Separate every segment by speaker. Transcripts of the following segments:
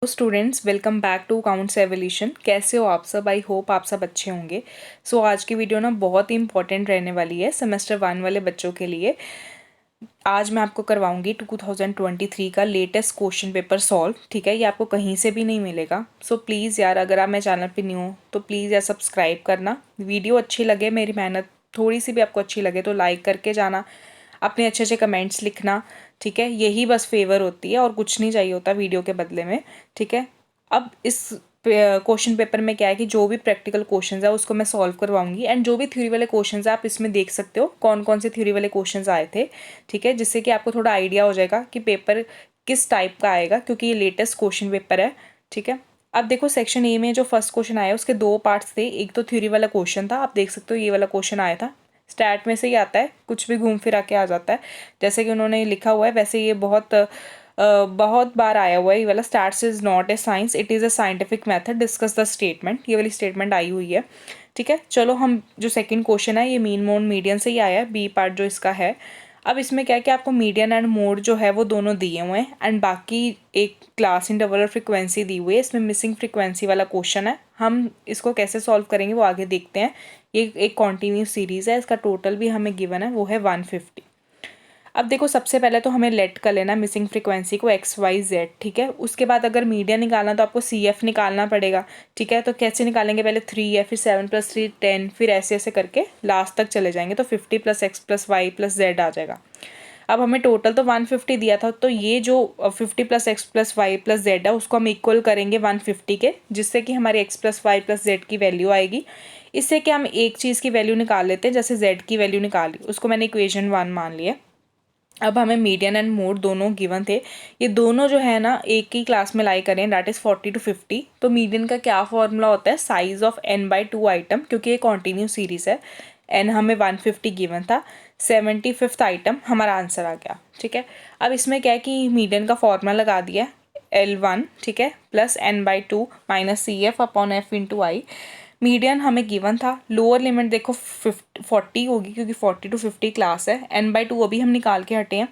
Speaker 1: Students, welcome back to counts evolution. कैसे हो आप सब? आई होप आप सब अच्छे होंगे। आज की वीडियो ना बहुत ही इंपॉर्टेंट रहने वाली है सेमेस्टर 1 वाले बच्चों के लिए। आज मैं आपको करवाऊंगी 2023 का लेटेस्ट क्वेश्चन पेपर सॉल्व। ठीक है, ये आपको कहीं से भी नहीं मिलेगा। प्लीज़ यार, अगर आप मेरे चैनल पे न्यू हो तो प्लीज़ यार सब्सक्राइब करना। वीडियो अच्छी लगे, मेरी मेहनत थोड़ी सी भी आपको अच्छी लगे तो लाइक करके जाना, अपने अच्छे अच्छे कमेंट्स लिखना। ठीक है, यही बस फेवर होती है और कुछ नहीं चाहिए होता वीडियो के बदले में। ठीक है, अब इस क्वेश्चन पेपर में क्या है कि जो भी प्रैक्टिकल क्वेश्चंस है उसको मैं सॉल्व करवाऊंगी, एंड जो भी थ्योरी वाले क्वेश्चंस है आप इसमें देख सकते हो कौन कौन से थ्योरी वाले क्वेश्चंस आए थे। ठीक है, जिससे कि आपको थोड़ा आइडिया हो जाएगा कि पेपर किस टाइप का आएगा, क्योंकि ये लेटेस्ट क्वेश्चन पेपर है। ठीक है, अब देखो सेक्शन ए में जो फर्स्ट क्वेश्चन आया उसके दो पार्ट्स थे। एक तो थ्योरी वाला क्वेश्चन था, आप देख सकते हो ये वाला क्वेश्चन आया था। स्टैट में से ही आता है, कुछ भी घूम फिरा के आ जाता है। जैसे कि उन्होंने लिखा हुआ है वैसे ये बहुत बार आया हुआ है। ये वाला stats is not a science, it is a scientific method, discuss the statement, ये वाली स्टेटमेंट आई हुई है। ठीक है, चलो हम जो सेकंड क्वेश्चन है ये मीन मोड मीडियन से ही आया है, बी पार्ट जो इसका है। अब इसमें क्या है कि आपको मीडियन एंड मोड जो है वो दोनों दिए हुए हैं, एंड बाकी एक क्लास इंटरवल और फ्रिक्वेंसी दी हुई है। इसमें मिसिंग फ्रिक्वेंसी वाला क्वेश्चन है, हम इसको कैसे सॉल्व करेंगे वो आगे देखते हैं। ये एक कॉन्टीन्यूस सीरीज़ है, इसका टोटल भी हमें गिवन है वो है 150। अब देखो सबसे पहले तो हमें लेट कर लेना मिसिंग फ्रिक्वेंसी को XYZ। ठीक है, उसके बाद अगर मीडियन निकालना तो आपको CF निकालना पड़ेगा। ठीक है, तो कैसे निकालेंगे? पहले 3 है, फिर 7 + 3 10, फिर ऐसे ऐसे करके लास्ट तक चले जाएंगे तो 50 + X + Y + Z आ जाएगा। अब हमें टोटल तो 150 दिया था, तो ये जो 50 + X + Y + Z है उसको हम इक्वल करेंगे 150 के, जिससे कि हमारी X + Y + Z की वैल्यू आएगी। इससे कि हम एक चीज़ की वैल्यू निकाल लेते हैं, जैसे Z की वैल्यू निकाली, उसको मैंने इक्वेशन 1 मान लिया। अब हमें मीडियन एंड मोड दोनों गिवन थे, ये दोनों जो है ना एक ही क्लास में लाई करें, दैट इज़ 40 to 50। तो मीडियन का क्या फॉर्मूला होता है? साइज ऑफ n/2 आइटम, क्योंकि ये कॉन्टीन्यू सीरीज है। n हमें 150 गिवन था, 75th आइटम हमारा आंसर आ गया। ठीक है, अब इसमें क्या है कि मीडियन का फॉर्मूला लगा दिया L1, ठीक है, plus n/2 minus CF/F/I। Median हमें गिवन था, लोअर लिमिट देखो 40 होगी क्योंकि 40 to 50 क्लास है, n/2 अभी हम निकाल के हटे हैं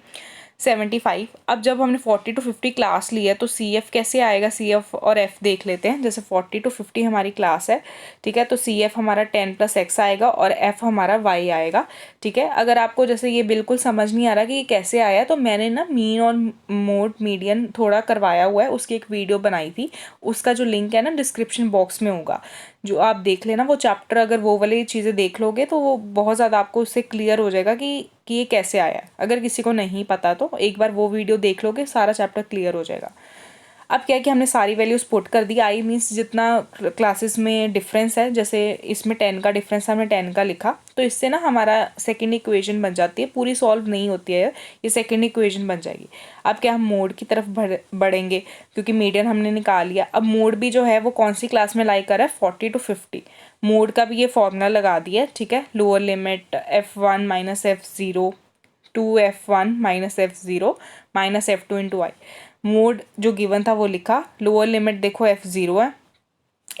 Speaker 1: 75। अब जब हमने 40 to 50 क्लास ली है तो CF कैसे आएगा? CF और F देख लेते हैं। जैसे 40 to 50 हमारी क्लास है, ठीक है, तो CF हमारा 10 + X आएगा और F हमारा Y आएगा। ठीक है, अगर आपको जैसे ये बिल्कुल समझ नहीं आ रहा कि ये कैसे आया, तो मैंने ना मीन और मोड मीडियन थोड़ा करवाया हुआ है, उसकी एक वीडियो बनाई थी, उसका जो लिंक है ना डिस्क्रिप्शन बॉक्स में होगा, जो आप देख लेना वो चैप्टर। अगर वो वाली चीज़ें देख लोगे तो वो बहुत ज़्यादा आपको उससे क्लियर हो जाएगा कि ये कैसे आया है। अगर किसी को नहीं पता तो एक बार वो वीडियो देख लोगे, सारा चैप्टर क्लियर हो जाएगा। अब क्या है कि हमने सारी वैल्यूज पुट कर दी। आई मीन्स जितना क्लासेस में डिफरेंस है, जैसे इसमें 10 का डिफरेंस है, हमने 10 का लिखा, तो इससे ना हमारा सेकंड इक्वेशन बन जाती है, पूरी सॉल्व नहीं होती है, ये सेकंड इक्वेशन बन जाएगी। अब क्या हम मोड की तरफ बढ़ेंगे, क्योंकि मीडियन हमने निकाल लिया। अब मोड भी जो है वो कौन सी क्लास में लाई कर है? 40 to 50। मोड का भी ये फॉर्मूला लगा दिया है। ठीक है, lower limit F1 - F0 2F1 - F0 - F2 × I। Mode जो गिवन था वो लिखा, लोअर लिमिट देखो F0 है,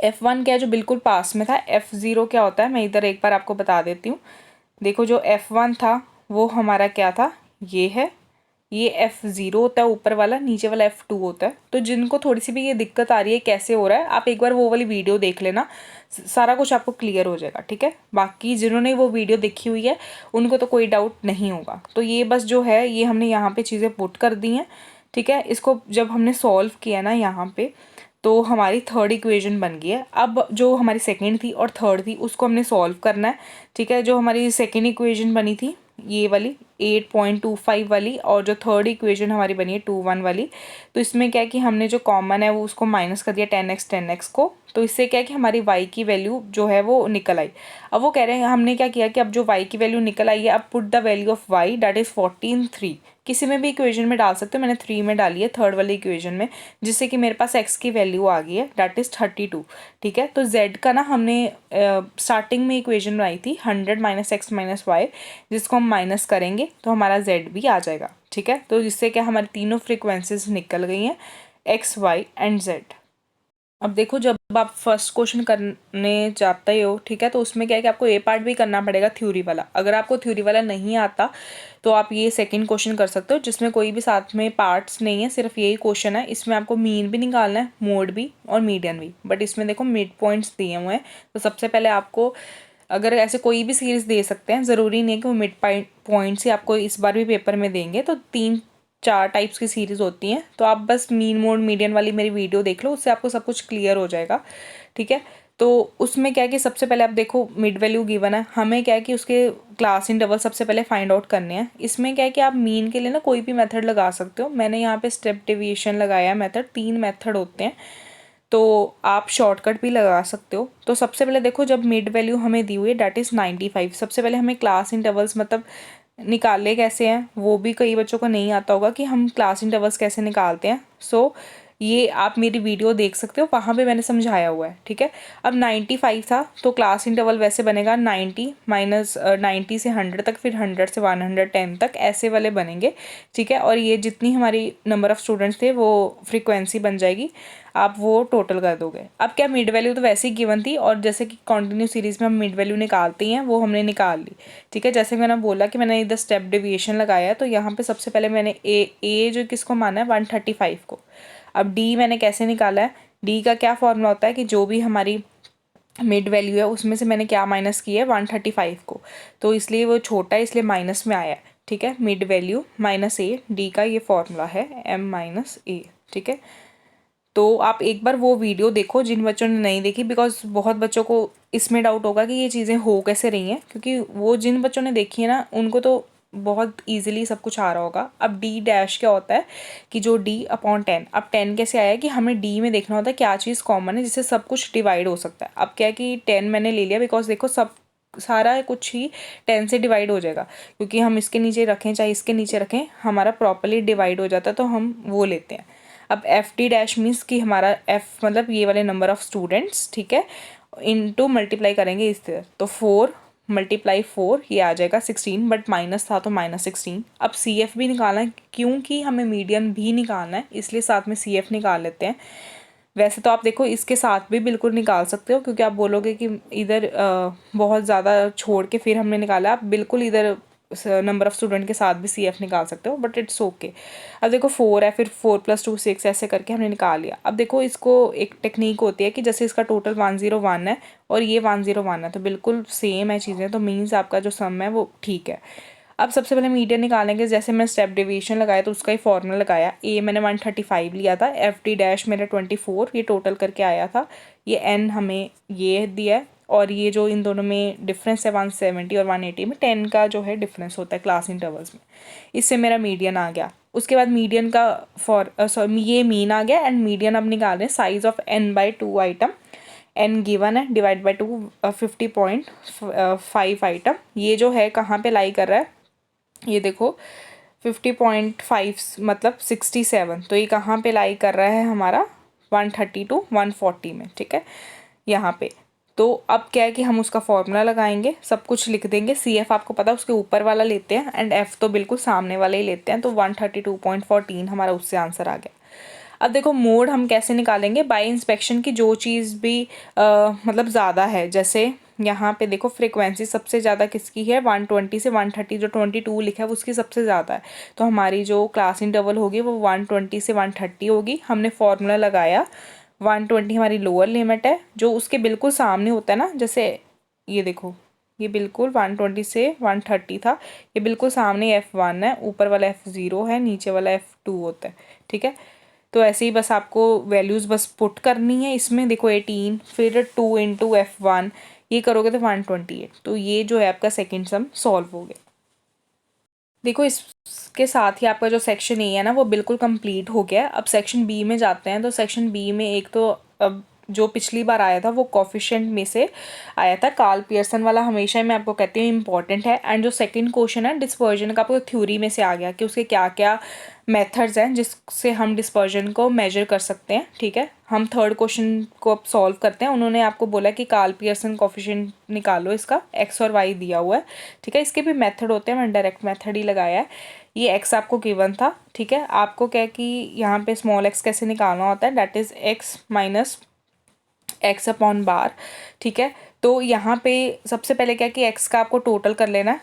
Speaker 1: F1 क्या है जो बिल्कुल पास में था, F0 क्या होता है मैं इधर एक बार आपको बता देती हूँ। देखो जो F1 था वो हमारा क्या था, ये है, ये F0 होता है ऊपर वाला, नीचे वाला F2 होता है। तो जिनको थोड़ी सी भी ये दिक्कत आ रही है कैसे हो रहा है, आप एक बार वो वाली वीडियो देख लेना, सारा कुछ आपको क्लियर हो जाएगा। ठीक है, बाकी जिन्होंने वो वीडियो देखी हुई है उनको तो कोई डाउट नहीं होगा। तो ये बस जो है ये हमने यहाँ पे चीज़ें पुट कर दी हैं। ठीक है, इसको जब हमने सॉल्व किया ना यहाँ पे, तो हमारी थर्ड इक्वेशन बन गई है। अब जो हमारी सेकंड थी और थर्ड थी उसको हमने सॉल्व करना है। ठीक है, जो हमारी सेकंड इक्वेशन बनी थी ये वाली 8.25 वाली, और जो थर्ड इक्वेशन हमारी बनी है 21 वाली, तो इसमें क्या है कि हमने जो कॉमन है वो उसको माइनस कर दिया 10x को। तो इससे क्या है कि हमारी y की वैल्यू जो है वो निकल आई। अब वो कह रहे हैं, हमने क्या किया कि अब जो y की वैल्यू निकल आई है, अब put the value of y, that is 14 3। किसी में भी इक्वेशन में डाल सकते हो, मैंने 3 में डाली है थर्ड वाली इक्वेशन में, जिससे कि मेरे पास x की वैल्यू आ गई है, दैट इज़ 32। ठीक है, तो z का ना हमने स्टार्टिंग में इक्वेशन बनाई थी 100 - x - y, जिसको हम माइनस करेंगे तो हमारा z भी आ जाएगा। ठीक है, तो जिससे क्या हमारी तीनों फ्रिक्वेंसीज निकल गई हैं, x, y एंड z। अब देखो, जब आप फर्स्ट क्वेश्चन करने जाते हो, ठीक है, तो उसमें क्या है कि आपको ए पार्ट भी करना पड़ेगा थ्योरी वाला। अगर आपको थ्योरी वाला नहीं आता तो आप ये सेकंड क्वेश्चन कर सकते हो, जिसमें कोई भी साथ में पार्ट्स नहीं है, सिर्फ यही क्वेश्चन है। इसमें आपको मीन भी निकालना है, मोड भी और मीडियन भी, बट इसमें देखो मिड पॉइंट्स दिए हुए हैं। तो सबसे पहले आपको, अगर ऐसे कोई भी सीरीज दे सकते हैं, ज़रूरी नहीं है कि वो मिड पॉइंट्स ही आपको इस बार भी पेपर में देंगे। तो 3-4 टाइप्स की सीरीज़ होती हैं, तो आप बस मीन मोड मीडियन वाली मेरी वीडियो देख लो, उससे आपको सब कुछ क्लियर हो जाएगा, ठीक है। तो उसमें क्या है कि सबसे पहले आप देखो मिड वैल्यू गिवन है, हमें क्या है कि उसके क्लास इंटरवल सबसे पहले फाइंड आउट करने हैं। इसमें क्या है कि आप मीन के लिए ना कोई भी मेथड लगा सकते हो। मैंने यहाँ पे स्टेप डेविएशन लगाया है मेथड, 3 मेथड होते हैं, तो आप शॉर्टकट भी लगा सकते हो। तो सबसे पहले देखो, जब मिड वैल्यू हमें दी हुई है डैट इज़ 95, सबसे पहले हमें क्लास इंटरवल्स मतलब निकाले कैसे हैं, वो भी कई बच्चों को नहीं आता होगा कि हम क्लास इंटरवल्स कैसे निकालते हैं। सो ये आप मेरी वीडियो देख सकते हो, वहाँ पे मैंने समझाया हुआ है, ठीक है। अब 95 था तो क्लास इंटरवल वैसे बनेगा 90 माइनस 90 से 100 तक, फिर 100 से 110 तक, ऐसे वाले बनेंगे, ठीक है। और ये जितनी हमारी नंबर ऑफ़ स्टूडेंट्स थे वो फ्रीक्वेंसी बन जाएगी, आप वो टोटल कर दोगे। अब क्या, मिड वैल्यू तो वैसे ही गिवन थी, और जैसे कि कंटिन्यू सीरीज़ में हम मिड वैल्यू निकालते हैं, वो हमने निकाल ली, ठीक है। जैसे मैंने बोला कि मैंने इधर स्टेप डेविएशन लगाया है, तो यहाँ पे सबसे पहले मैंने ए जो किसको माना है 135 को। अब डी मैंने कैसे निकाला है, डी का क्या फॉर्मूला होता है कि जो भी हमारी मिड वैल्यू है उसमें से मैंने क्या माइनस किया है 135 को, तो इसलिए वो छोटा है, इसलिए माइनस में आया है, ठीक है। मिड वैल्यू माइनस ए, डी का ये फॉर्मूला है एम माइनस ए, ठीक है। तो आप एक बार वो वीडियो देखो जिन बच्चों ने नहीं देखी, बिकॉज बहुत बच्चों को इसमें डाउट होगा कि ये चीज़ें हो कैसे रही हैं, क्योंकि वो जिन बच्चों ने देखी है ना उनको तो बहुत इजीली सब कुछ आ रहा होगा। अब डी डैश क्या होता है कि जो डी अपॉन 10, अब 10 कैसे आया कि हमें डी में देखना होता है क्या चीज़ कॉमन है जिससे सब कुछ डिवाइड हो सकता है। अब क्या है कि 10 मैंने ले लिया, बिकॉज देखो सब सारा कुछ ही 10 से डिवाइड हो जाएगा, क्योंकि हम इसके नीचे रखें चाहे इसके नीचे रखें हमारा प्रॉपरली डिवाइड हो जाता है, तो हम वो लेते हैं। अब एफ डी डैश मीन्स कि हमारा एफ मतलब ये वाले नंबर ऑफ़ स्टूडेंट्स, ठीक है, इनटू मल्टीप्लाई करेंगे इस तरह, तो 4 मल्टीप्लाई 4 ये आ जाएगा 16, बट माइनस था तो -16। अब सी एफ भी निकालना है, क्योंकि हमें मीडियन भी निकालना है, इसलिए साथ में सी एफ निकाल लेते हैं। वैसे तो आप देखो इसके साथ भी बिल्कुल निकाल सकते हो, क्योंकि आप बोलोगे कि इधर बहुत ज़्यादा छोड़ के फिर हमने निकाला, आप बिल्कुल इधर नंबर ऑफ़ स्टूडेंट के साथ भी सी एफ निकाल सकते हो, बट इट्स ओके। अब देखो 4 है, फिर 4 + 2 6, ऐसे करके हमने निकाल लिया। अब देखो इसको एक टेक्निक होती है कि जैसे इसका टोटल 101 है और ये 101 है, तो बिल्कुल सेम है चीज़ें, तो मीन्स आपका जो सम है वो ठीक है। अब सबसे पहले मीडियन निकालेंगे, जैसे मैं स्टेप डेविएशन लगाया तो उसका ही फॉर्मूला लगाया। ए मैंने 135 लिया था, एफ डी डैश मेरा 24, ये टोटल करके आया था। ये एन हमें ये दिया है, और ये जो इन दोनों में डिफरेंस है 170 और 180 में 10 का जो है डिफरेंस होता है क्लास इंटरवल्स में, इससे मेरा मीडियन आ गया। उसके बाद मीडियन का ये मीन आ गया, एंड मीडियन अब निकाल रहे हैं size of n/2 item. n given है, डिवाइड बाई 2 50.5 आइटम। ये जो है कहाँ पे लाई कर रहा है, ये देखो 50.5 मतलब 67, तो ये कहाँ पे लाई कर रहा है हमारा 130 to 140 में, ठीक है, यहाँ पे। तो अब क्या है कि हम उसका फॉर्मूला लगाएंगे, सब कुछ लिख देंगे। सी एफ आपको पता है उसके ऊपर वाला लेते हैं, एंड एफ तो बिल्कुल सामने वाले ही लेते हैं, तो 132.14 हमारा उससे आंसर आ गया। अब देखो मोड हम कैसे निकालेंगे, बाय इंस्पेक्शन की जो चीज़ भी मतलब ज़्यादा है, जैसे यहाँ पे देखो फ्रीक्वेंसी सबसे ज़्यादा किसकी है 120 से 130, जो 22 लिखा है वो उसकी सबसे ज़्यादा है, तो हमारी जो क्लास इंटरवल होगी वो 120 से 130 होगी। हमने फॉर्मूला लगाया, 120 हमारी लोअर लिमिट है, जो उसके बिल्कुल सामने होता है ना, जैसे ये देखो ये बिल्कुल 120 से 130 था, ये बिल्कुल सामने F1 है, ऊपर वाला F0 है, नीचे वाला F2 होता है, ठीक है। तो ऐसे ही बस आपको वैल्यूज़ बस पुट करनी है इसमें, देखो 18 फिर 2 इंटू F1, ये करोगे तो 128, तो ये जो है आपका सेकंड सम सॉल्व हो गया। देखो इसके साथ ही आपका जो सेक्शन ए है ना वो बिल्कुल कंप्लीट हो गया। अब सेक्शन बी में जाते हैं, तो सेक्शन बी में एक तो अब जो पिछली बार आया था वो कॉफिशिएंट में से आया था, कार्ल पियर्सन वाला हमेशा ही मैं आपको कहती हूँ इंपॉर्टेंट है। एंड जो सेकंड क्वेश्चन है डिस्पर्जन का, आपको थ्योरी में से आ गया कि उसके क्या क्या मेथड्स हैं जिससे हम डिस्पर्जन को मेजर कर सकते हैं, ठीक है। हम थर्ड क्वेश्चन को अब सॉल्व करते हैं। उन्होंने आपको बोला कि कार्ल पियर्सन कॉफिशिएंट निकालो, इसका एक्स और वाई दिया हुआ है, ठीक है। इसके भी मेथड होते हैं, मैंने डायरेक्ट मेथड ही लगाया है। ये एक्स आपको गिवन था, ठीक है। आपको क्या है कि यहाँ पे स्मॉल एक्स कैसे निकालना होता है, that is x minus x upon bar, ठीक है। तो यहाँ पे सबसे पहले क्या कि एक्स का आपको टोटल कर लेना है,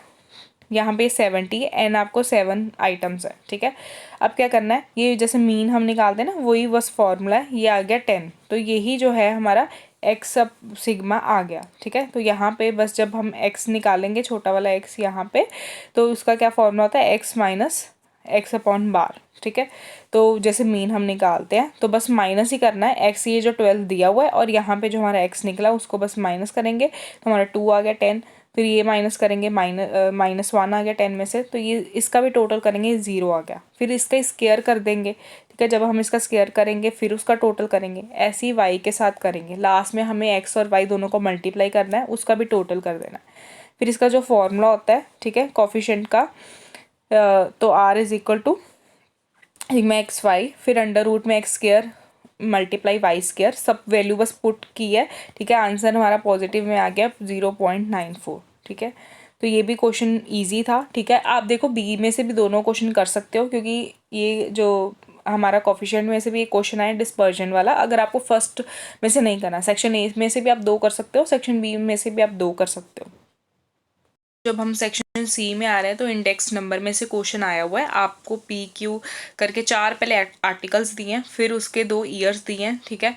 Speaker 1: यहाँ पे 70 एन आपको 7 आइटम्स है, ठीक है। अब क्या करना है, ये जैसे मीन हम निकालते हैं ना, वही बस फॉर्मूला है, ये आ गया 10, तो यही जो है हमारा एक्स अब सिग्मा आ गया, ठीक है। तो यहाँ पे बस जब हम एक्स निकालेंगे, छोटा वाला एक्स यहाँ पे, तो उसका क्या फॉर्मूला होता है, x minus x upon bar, ठीक है। तो जैसे मीन हम निकालते हैं तो बस माइनस ही करना है, एक्स ये जो 12 दिया हुआ है और यहाँ पे जो हमारा एक्स निकला उसको बस माइनस करेंगे, तो हमारा 2 आ गया 10, फिर ये माइनस करेंगे, -1 आ गया 10 में से, तो ये इसका भी टोटल करेंगे 0 आ गया, फिर इसका स्क्वायर कर देंगे, ठीक है। जब हम इसका स्क्वायर करेंगे फिर उसका टोटल करेंगे, ऐसे ही वाई के साथ करेंगे, लास्ट में हमें एक्स और वाई दोनों को मल्टीप्लाई करना है, उसका भी टोटल कर देना है। फिर इसका जो फॉर्मूला होता है, ठीक है, कोफिशिएंट का, तो R is equal to sigma X Y, फिर अंडर रूट में X square multiply Y square, सब वैल्यू बस पुट की है, ठीक है। आंसर हमारा पॉजिटिव में आ गया 0.94, ठीक है। तो ये भी क्वेश्चन इजी था, ठीक है। आप देखो बी में से भी दोनों क्वेश्चन कर सकते हो, क्योंकि ये जो हमारा कोफिशिएंट में से भी एक क्वेश्चन आया डिस्पर्जन वाला, अगर आपको फर्स्ट में से नहीं करना, सेक्शन ए में से भी आप 2 कर सकते हो, सेक्शन बी में से भी आप 2 कर सकते हो। जब हम सेक्शन सी में आ रहे हैं तो इंडेक्स नंबर में से क्वेश्चन आया हुआ है, आपको पी क्यू करके 4 पहले आर्टिकल्स दिए हैं, फिर उसके 2 ईयर्स दिए हैं, ठीक है।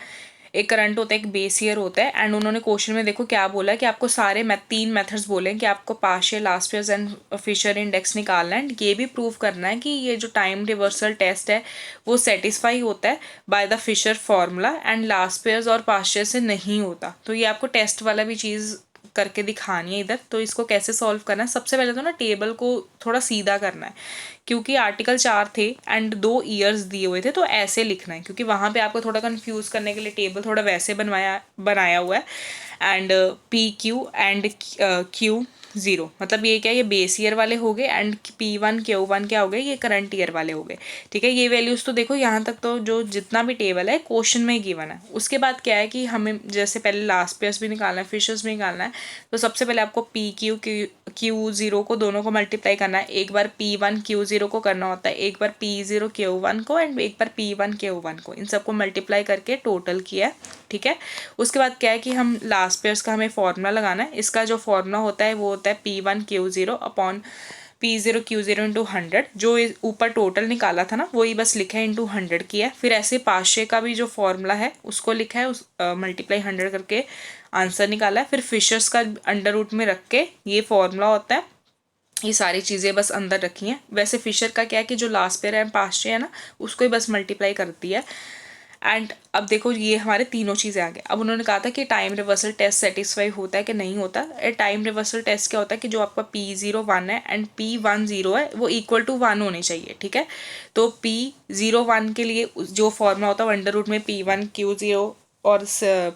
Speaker 1: एक करंट होता है, एक बेस ईयर होता है, एंड उन्होंने क्वेश्चन में देखो क्या बोला है कि आपको सारे 3 मेथड्स बोले हैं कि आपको Paasche, Laspeyres and Fisher index निकालना है, एंड ये भी प्रूव करना है कि ये जो टाइम रिवर्सल टेस्ट है वो सेटिस्फाई होता है by the Fisher formula, and Laspeyres और पार्शियल से नहीं होता। तो ये आपको टेस्ट वाला भी चीज़ करके दिखानी है इधर। तो इसको कैसे सॉल्व करना है, सबसे पहले तो ना टेबल को थोड़ा सीधा करना है, क्योंकि आर्टिकल 4 थे एंड 2 ईयर्स दिए हुए थे, तो ऐसे लिखना है, क्योंकि वहाँ पे आपको थोड़ा कंफ्यूज करने के लिए टेबल थोड़ा वैसे बनाया हुआ है। And P Q and Q 0 मतलब ये क्या, ये बेस ईयर वाले हो गए, एंड P1 Q1 क्या हो गए, ये करंट ईयर वाले हो गए, ठीक है। ये वैल्यूज तो देखो यहाँ तक तो जो जितना भी टेबल है क्वेश्चन में गिवन है। उसके बाद क्या है कि हमें जैसे पहले लास्ट पेयर्स भी निकालना है, फिशर्स भी निकालना है, तो सबसे पहले आपको Q0 को दोनों को मल्टीप्लाई करना है, एक बार P1 Q0 को करना होता है, एक बार P0 Q1 को, एंड एक बार P1 Q1 को, इन सबको मल्टीप्लाई करके टोटल किया है, ठीक है। उसके बाद क्या है कि हम लास्ट पेयर्स का हमें फॉर्मूला लगाना है, इसका जो फॉर्मूला होता है वो होता है P1 Q0 upon P0 Q0 into 100, जो ऊपर टोटल निकाला था ना वही बस लिखा है इंटू 100 किया है। फिर ऐसे पाशे का भी जो फॉर्मूला है उसको लिखा है, उस मल्टीप्लाई 100 करके आंसर निकाला है। फिर फिशर्स का अंडर रूट में रख के ये फॉर्मूला होता है, ये सारी चीज़ें बस अंदर रखी हैं। वैसे फिशर का क्या है कि जो लास्ट पेयर है पाशे है ना, उसको ही बस मल्टीप्लाई करती है। एंड अब देखो ये हमारे तीनों चीज़ें आ गए। अब उन्होंने कहा था कि टाइम रिवर्सल टेस्ट सेटिस्फाई होता है कि नहीं होता। टाइम रिवर्सल टेस्ट क्या होता है कि जो आपका P0 1 है एंड P1 0 है वो इक्वल टू 1 होने चाहिए, ठीक है। तो P0 1 के लिए जो फॉर्मूला होता है अंडर रूट में P1 Q0 और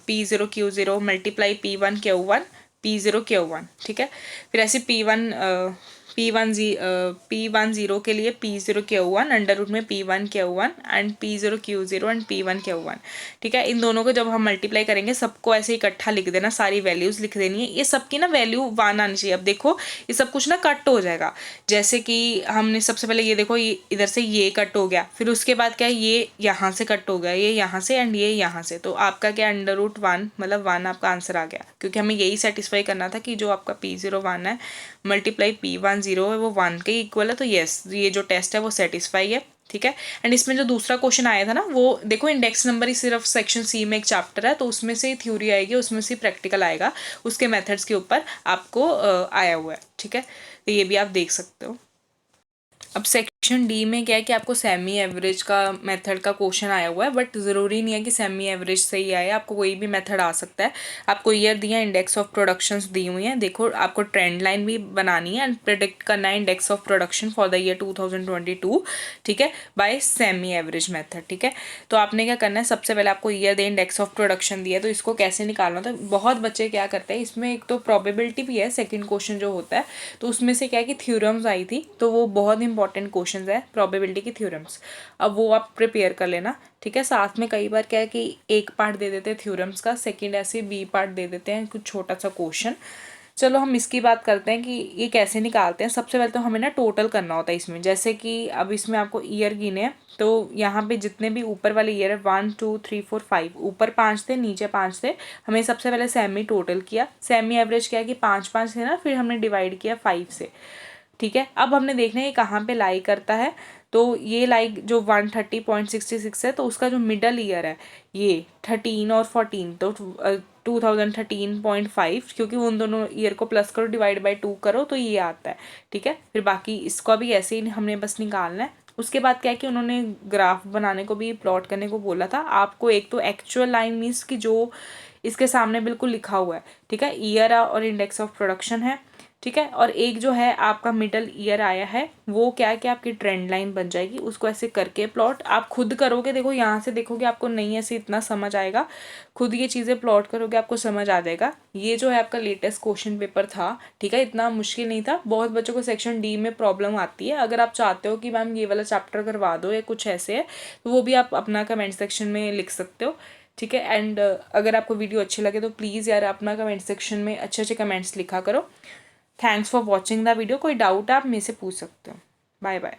Speaker 1: P0 Q0 multiply P1 Q1 P0 Q1, ठीक है। फिर ऐसे P1 0 के लिए P0 Q1 अंडर रूट में P1 Q1 and P0 Q0 and P1 Q1, ठीक है। इन दोनों को जब हम मल्टीप्लाई करेंगे सबको ऐसे इकट्ठा लिख देना, सारी वैल्यूज लिख देनी है। ये सबकी ना वैल्यू 1 आनी चाहिए। अब देखो ये सब कुछ ना कट हो जाएगा, जैसे कि हमने सबसे पहले ये देखो, ये इधर से ये कट हो गया, फिर उसके बाद क्या है ये यहाँ से कट हो गया, ये यहाँ से एंड ये यहाँ से, तो आपका क्या अंडर रूट 1 मतलब 1 आपका आंसर आ गया, क्योंकि हमें यही सेटिस्फाई करना था कि जो आपका P0 1 है मल्टीप्लाई P1 0 है वो 1 के इक्वल है। तो यस, ये जो टेस्ट है वो सेटिस्फाई है, ठीक है। एंड इसमें जो दूसरा क्वेश्चन आया था ना वो देखो इंडेक्स नंबर ही सिर्फ सेक्शन सी में एक चैप्टर है, तो उसमें से थ्योरी आएगी, उसमें से प्रैक्टिकल आएगा, उसके मेथड्स के ऊपर आपको आया हुआ है, ठीक है। तो ये भी आप देख सकते हो। अब सेक्शन डी में क्या है कि आपको सेमी एवरेज का मेथड का क्वेश्चन आया हुआ है, बट ज़रूरी नहीं है कि सेमी एवरेज से ही आए, आपको कोई भी मेथड आ सकता है। आपको ईयर दिया है, इंडेक्स ऑफ प्रोडक्शंस दी हुई हैं, देखो आपको ट्रेंड लाइन भी बनानी है एंड प्रिडिक्ट करना है index of production for the year 2022, ठीक है, बाय सेमी एवरेज मेथड, ठीक है। तो आपने क्या करना है, सबसे पहले आपको year they index of production दिया है, तो इसको कैसे निकालना होता है। बहुत बच्चे क्या करते हैं, इसमें एक तो प्रोबेबिलिटी भी है, सेकेंड क्वेश्चन जो होता है, तो उसमें से क्या है कि थ्योरम्स आई थी, तो वो बहुत इंपॉर्टेंट क्वेश्चन है प्रोबेबिलिटी की थ्योरम्स। अब वो आप प्रिपेयर कर लेना, ठीक है। साथ में कई बार क्या है कि एक पार्ट दे देते हैं थ्योरम्स का, सेकंड ऐसे बी पार्ट दे देते हैं कुछ छोटा सा क्वेश्चन। चलो हम इसकी बात करते हैं कि ये कैसे निकालते हैं। सबसे पहले तो हमें ना टोटल करना होता है इसमें। जैसे कि अब इसमें आपको ईयर गिने हैं, तो यहाँ पे जितने भी ऊपर वाले ईयर है 1 2 3 4 5, ऊपर 5 थे नीचे 5 थे। हमें सबसे पहले सेमी टोटल किया, सेमी एवरेज किया कि 5 5 थे ना, फिर हमने डिवाइड किया 5 से। ठीक है, अब हमने देखना है ये कहाँ पे लाई करता है। तो ये लाइक जो 130.66 है, तो उसका जो मिडल ईयर है ये 13 और 14, तो 2013.5, क्योंकि उन दोनों ईयर को प्लस करो डिवाइड बाई 2 करो तो ये आता है। ठीक है, फिर बाकी इसका भी ऐसे ही हमने बस निकालना है। उसके बाद क्या है कि उन्होंने ग्राफ बनाने को भी प्लॉट करने को बोला था आपको। एक तो एक्चुअल लाइन मीन्स कि जो इसके सामने बिल्कुल लिखा हुआ है, ठीक है, ईयर और इंडेक्स ऑफ प्रोडक्शन है। ठीक है, और एक जो है आपका मिडल ईयर आया है, वो क्या है कि आपकी ट्रेंड लाइन बन जाएगी। उसको ऐसे करके प्लॉट आप खुद करोगे, देखो यहाँ से देखोगे आपको नहीं ऐसे इतना समझ आएगा, खुद ये चीज़ें प्लॉट करोगे आपको समझ आ जाएगा। ये जो है आपका लेटेस्ट क्वेश्चन पेपर था, ठीक है, इतना मुश्किल नहीं था। बहुत बच्चों को सेक्शन डी में प्रॉब्लम आती है। अगर आप चाहते हो कि मैम ये वाला चैप्टर करवा दो या कुछ ऐसे है, तो वो भी आप अपना कमेंट सेक्शन में लिख सकते हो। ठीक है, एंड अगर आपको वीडियो अच्छी लगे तो प्लीज़ यार अपना कमेंट सेक्शन में अच्छे अच्छे कमेंट्स लिखा करो। Thanks for watching the video. कोई डाउट आप मेरे से पूछ सकते हो। Bye bye.